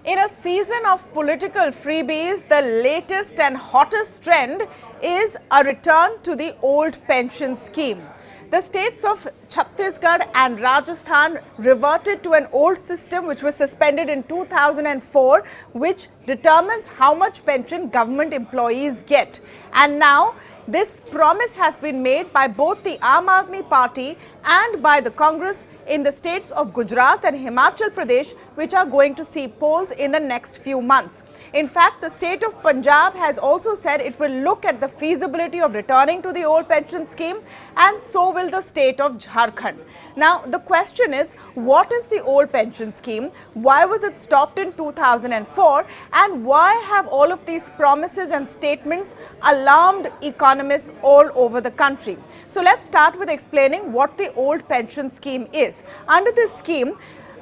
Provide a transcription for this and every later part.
In a season of political freebies, the latest and hottest trend is a return to the old pension scheme. The states of Chhattisgarh and Rajasthan reverted to an old system which was suspended in 2004, which determines how much pension government employees get. And now this promise has been made by both the Aadmi party and by the Congress in the states of Gujarat and Himachal Pradesh, which are going to see polls in the next few months. In fact, the state of Punjab has also said it will look at the feasibility of returning to the old pension scheme, and so will the state of Jharkhand. Now, the question is, what is the old pension scheme? Why was it stopped in 2004? And why have all of these promises and statements alarmed economists all over the country? So let's start with explaining what the old pension scheme is. Under this scheme,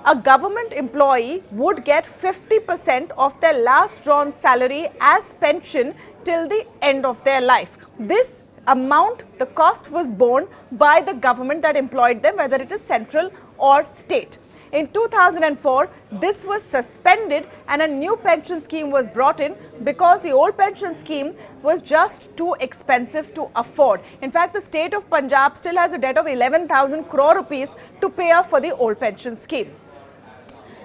a government employee would get 50% of their last drawn salary as pension till the end of their life. This amount, the cost was borne by the government that employed them, whether it is central or state. In 2004, this was suspended and a new pension scheme was brought in because the old pension scheme was just too expensive to afford. In fact, the state of Punjab still has a debt of 11,000 crore rupees to pay off for the old pension scheme.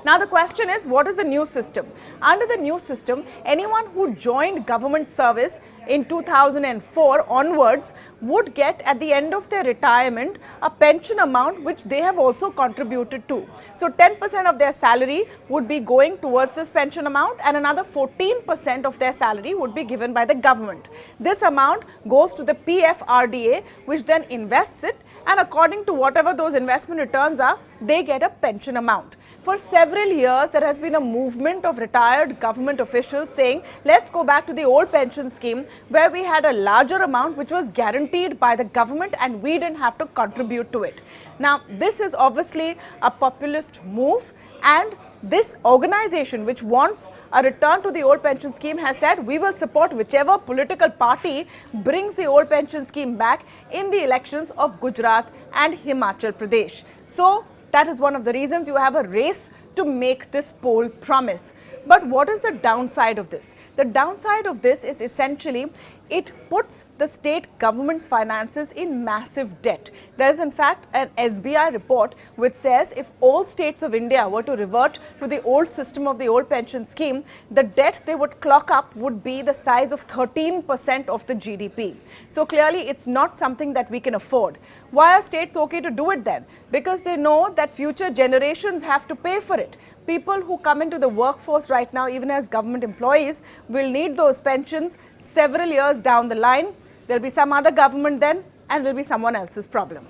Now the question is, what is the new system? Under the new system, anyone who joined government service in 2004 onwards would get at the end of their retirement a pension amount which they have also contributed to. So 10% of their salary would be going towards this pension amount and another 14% of their salary would be given by the government. This amount goes to the PFRDA, which then invests it, and according to whatever those investment returns are, they get a pension amount. For several years, there has been a movement of retired government officials saying, let's go back to the old pension scheme where we had a larger amount which was guaranteed by the government and we didn't have to contribute to it. Now, this is obviously a populist move, and this organization which wants a return to the old pension scheme has said we will support whichever political party brings the old pension scheme back in the elections of Gujarat and Himachal Pradesh. So that is one of the reasons you have a race to make this poll promise. But what is the downside of this? The downside of this is essentially it puts the state government's finances in massive debt. There is in fact an SBI report which says if all states of India were to revert to the old system of the old pension scheme, the debt they would clock up would be the size of 13% of the GDP. So clearly it's not something that we can afford. Why are states okay to do it then? Because they know that future generations have to pay for it. People who come into the workforce right now, even as government employees, will need those pensions several years down the line. There will be some other government then, and it will be someone else's problem.